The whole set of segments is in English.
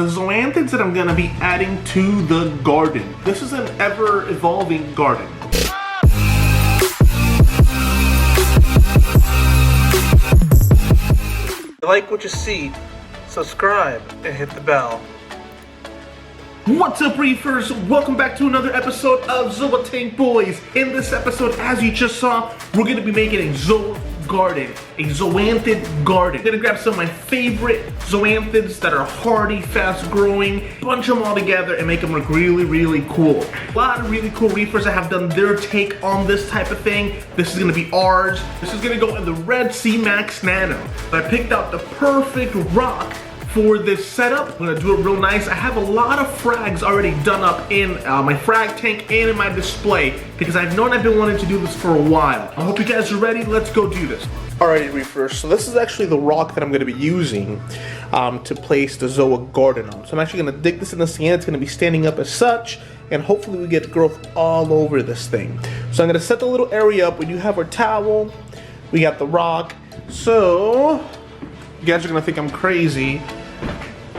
The zoanthids that I'm going to be adding to the garden. This is an ever-evolving garden. If you like what you see, subscribe and hit the bell. What's up, reefers? Welcome back to another episode of Zoanthid Boyz. In this episode, as you just saw, we're going to be making a garden, a zoanthid garden. I'm gonna grab some of my favorite zoanthids that are hardy, fast growing, bunch them all together and make them look really, really cool. A lot of really cool reefers that have done their take on this type of thing. This is gonna be ours. This is gonna go in the Red Sea Max Nano. I picked out the perfect rock for this setup. I'm gonna do it real nice. I have a lot of frags already done up in my frag tank and in my display because I've been wanting to do this for a while. I hope you guys are ready. Let's go do this. Alrighty, reefers. So this is actually the rock that I'm gonna be using to place the Zoa garden on. So I'm actually gonna dig this in the sand. It's gonna be standing up as such, and hopefully we get growth all over this thing. So I'm gonna set the little area up. We do have our towel. We got the rock. So you guys are gonna think I'm crazy,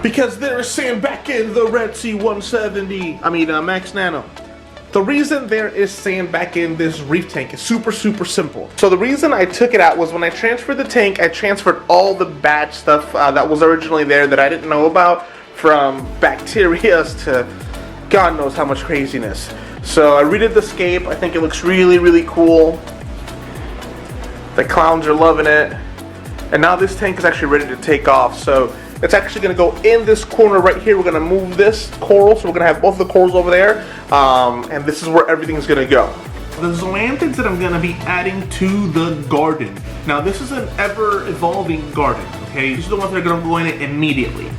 because there is sand back in the Red Sea Max Nano. The reason there is sand back in this reef tank is super simple. So the reason I took it out was when I transferred the tank, I transferred all the bad stuff that was originally there that I didn't know about, from bacteria to God knows how much craziness. So I redid the scape. I think it looks really cool. The clowns are loving it. And now this tank is actually ready to take off. So it's actually going to go in this corner right here. We're going to move this coral, so we're going to have both of the corals over there, and this is where everything's going to go. The zoanthids that I'm going to be adding to the garden. Now this is an ever-evolving garden, okay? These are the ones that are going to go in it immediately.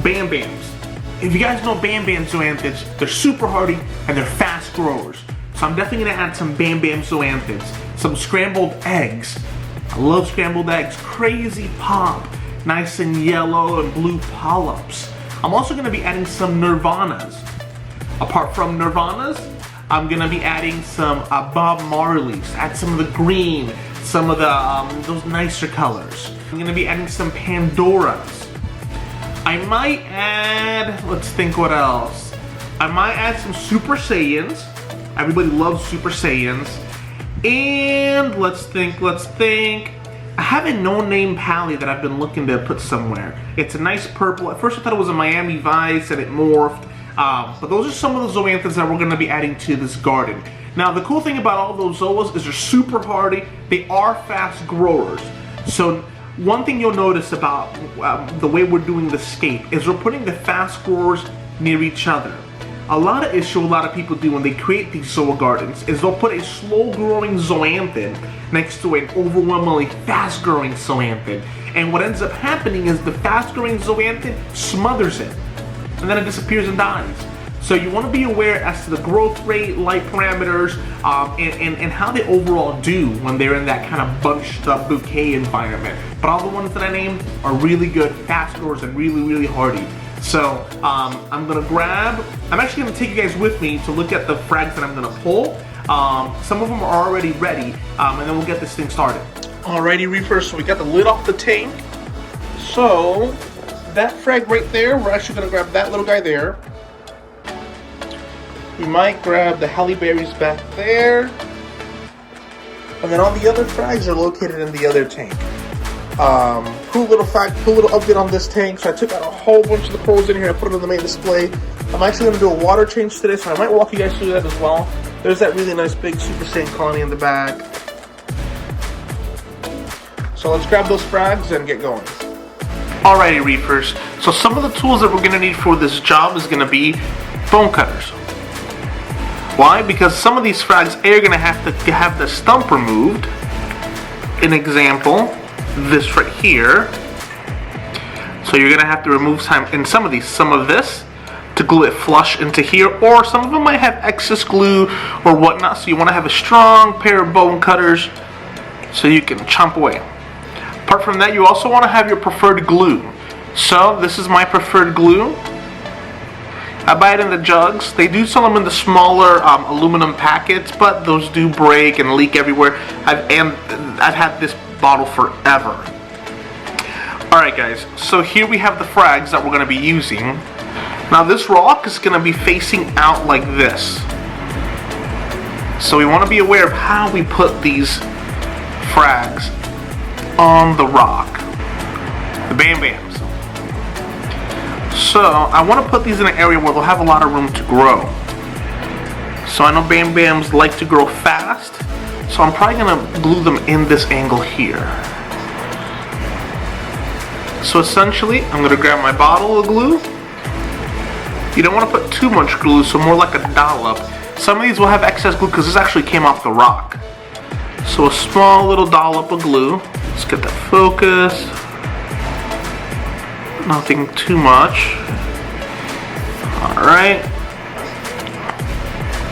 Bam Bams. If you guys know Bam Bam zoanthids, they're super hardy and they're fast growers. So I'm definitely going to add some Bam Bam zoanthids, some scrambled eggs. I love scrambled eggs. Crazy pop. Nice and yellow and blue polyps. I'm also going to be adding some nirvanas. Apart from nirvanas, I'm going to be adding some Bob Marleys. Add some of the green, some of the those nicer colors. I'm going to be adding some Pandoras. I might add, let's think what else. I might add some Super Saiyans. Everybody loves Super Saiyans. And let's think. I have a no-name pally that I've been looking to put somewhere. It's a nice purple. At first I thought it was a Miami Vice and it morphed. But those are some of the zoanthids that we're going to be adding to this garden. Now the cool thing about all those zoas is they're super hardy. They are fast growers. So one thing you'll notice about the way we're doing the scape is we're putting the fast growers near each other. A lot of issue a lot of people do when they create these Zoa gardens is they'll put a slow-growing zoanthid next to an overwhelmingly fast-growing zoanthid. And what ends up happening is the fast-growing zoanthid smothers it, and then it disappears and dies. So you want to be aware as to the growth rate, light parameters, and how they overall do when they're in that kind of bunched up bouquet environment. But all the ones that I named are really good, fast growers, and really hardy. So I'm actually gonna take you guys with me to look at the frags that I'm gonna pull. Some of them are already ready, and then we'll get this thing started. Alrighty, reefers, so we got the lid off the tank. So that frag right there, we're actually gonna grab that little guy there. We might grab the halle berries back there. And then all the other frags are located in the other tank. Cool little update on this tank. So I took out a whole bunch of the corals in here and put it on the main display. I'm actually going to do a water change today, so I might walk you guys through that as well. There's that really nice big Super Saiyan colony in the back. So let's grab those frags and get going. Alrighty, reefers. So some of the tools that we're going to need for this job is going to be bone cutters. Why? Because some of these frags are going to have the stump removed. An example, this right here. So you're gonna have to remove some of this to glue it flush into here, or some of them might have excess glue or whatnot, so you want to have a strong pair of bone cutters so you can chomp away. Apart from that, you also want to have your preferred glue. So this is my preferred glue. I buy it in the jugs. They do sell them in the smaller aluminum packets, but those do break and leak everywhere. I've had this bottle forever. Alright guys, so here we have the frags that we're going to be using. Now this rock is going to be facing out like this. So we want to be aware of how we put these frags on the rock. The Bam Bams. So I want to put these in an area where they'll have a lot of room to grow. So I know Bam Bams like to grow fast. So I'm probably going to glue them in this angle here. So essentially, I'm going to grab my bottle of glue. You don't want to put too much glue, so more like a dollop. Some of these will have excess glue because this actually came off the rock. So a small little dollop of glue. Let's get that focus. Nothing too much. Alright.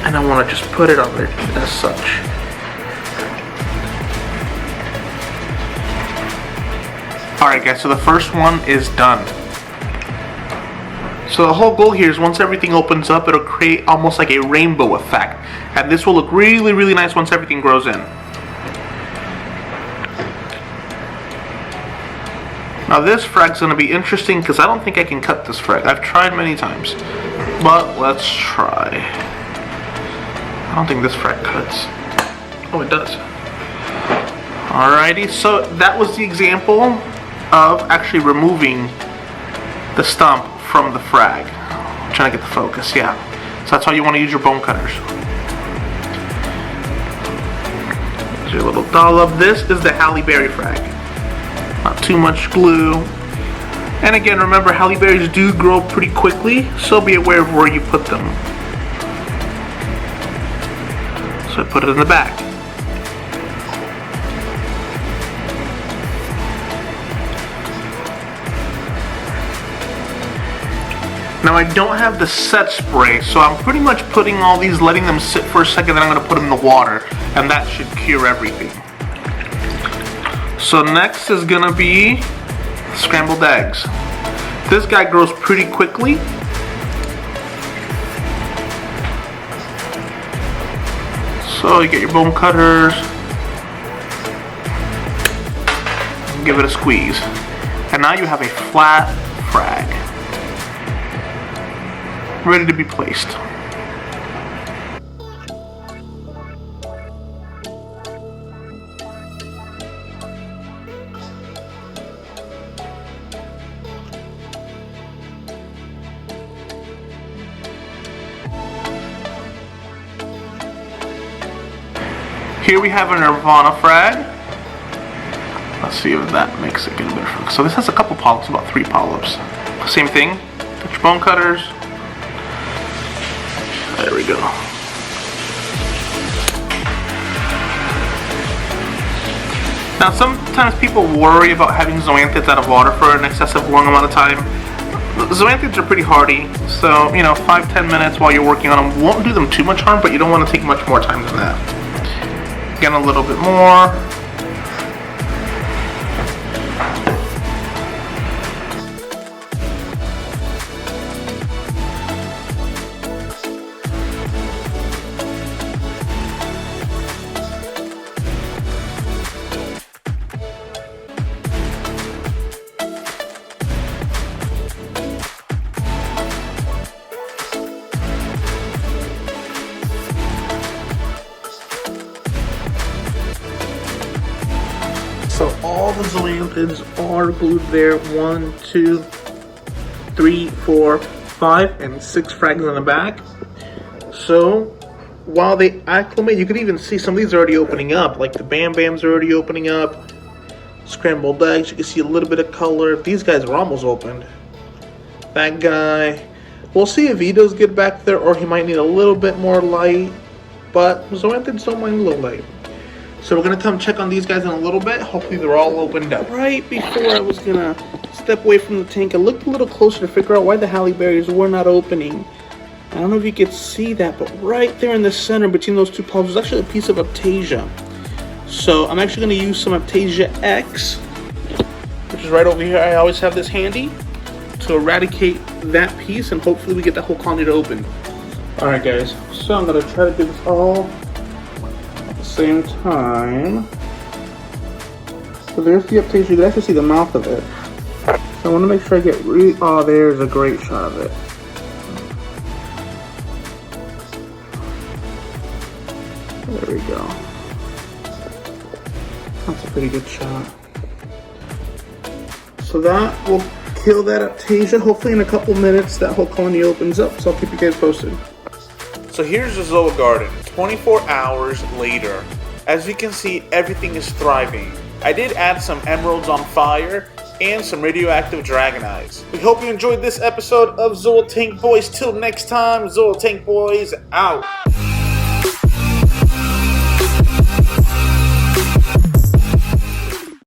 And I want to just put it on there as such. Alright guys, so the first one is done. So the whole goal here is once everything opens up, it'll create almost like a rainbow effect. And this will look really, really nice once everything grows in. Now this frag's going to be interesting because I don't think I can cut this frag. I've tried many times. But let's try. I don't think this frag cuts. Oh, it does. Alrighty, so that was the example of actually removing the stump from the frag. I'm trying to get the focus, yeah. So that's how you want to use your bone cutters. There's your little dollop. This is the Halle Berry frag. Not too much glue. And again, remember, Halle Berries do grow pretty quickly, so be aware of where you put them. So I put it in the back. Now I don't have the set spray, so I'm pretty much putting all these, letting them sit for a second, then I'm going to put them in the water, and that should cure everything. So next is going to be scrambled eggs. This guy grows pretty quickly. So you get your bone cutters, give it a squeeze, and now you have a flat frag ready to be placed. Here we have a Nirvana frag. Let's see if that makes it get a better focus. So this has a couple polyps, about 3 polyps. Same thing, touch your bone cutters. There we go. Now sometimes people worry about having zoanthids out of water for an excessive long amount of time. Zoanthids are pretty hardy, so 5-10 minutes while you're working on them won't do them too much harm, but you don't want to take much more time than that. Again, a little bit more. So all the zoanthids are glued there. 1, 2, 3, 4, 5, and 6 frags on the back. So while they acclimate, you can even see some of these are already opening up. Like the Bam Bams are already opening up. Scrambled eggs, you can see a little bit of color. These guys are almost opened. That guy. We'll see if he does get back there, or he might need a little bit more light. But zoanthids don't mind a little light. So we're going to come check on these guys in a little bit. Hopefully they're all opened up. Right before I was going to step away from the tank, I looked a little closer to figure out why the Halle Berries were not opening. I don't know if you could see that, but right there in the center between those 2 polyps is actually a piece of Aptasia. So I'm actually going to use some Aptasia X, which is right over here. I always have this handy to eradicate that piece, and hopefully we get that whole colony to open. Alright guys, so I'm going to try to do this all same time. So there's the Aptasia. You can actually see the mouth of it. So I want to make sure I get oh, there's a great shot of it. There we go. That's a pretty good shot. So that will kill that Aptasia. Hopefully in a couple minutes that whole colony opens up, so I'll keep you guys posted. So here's the Zoa Garden, 24 hours later. As you can see, everything is thriving. I did add some emeralds on fire and some radioactive dragon eyes. We hope you enjoyed this episode of Zoanthid Boyz. Till next time, Zoanthid Boyz out.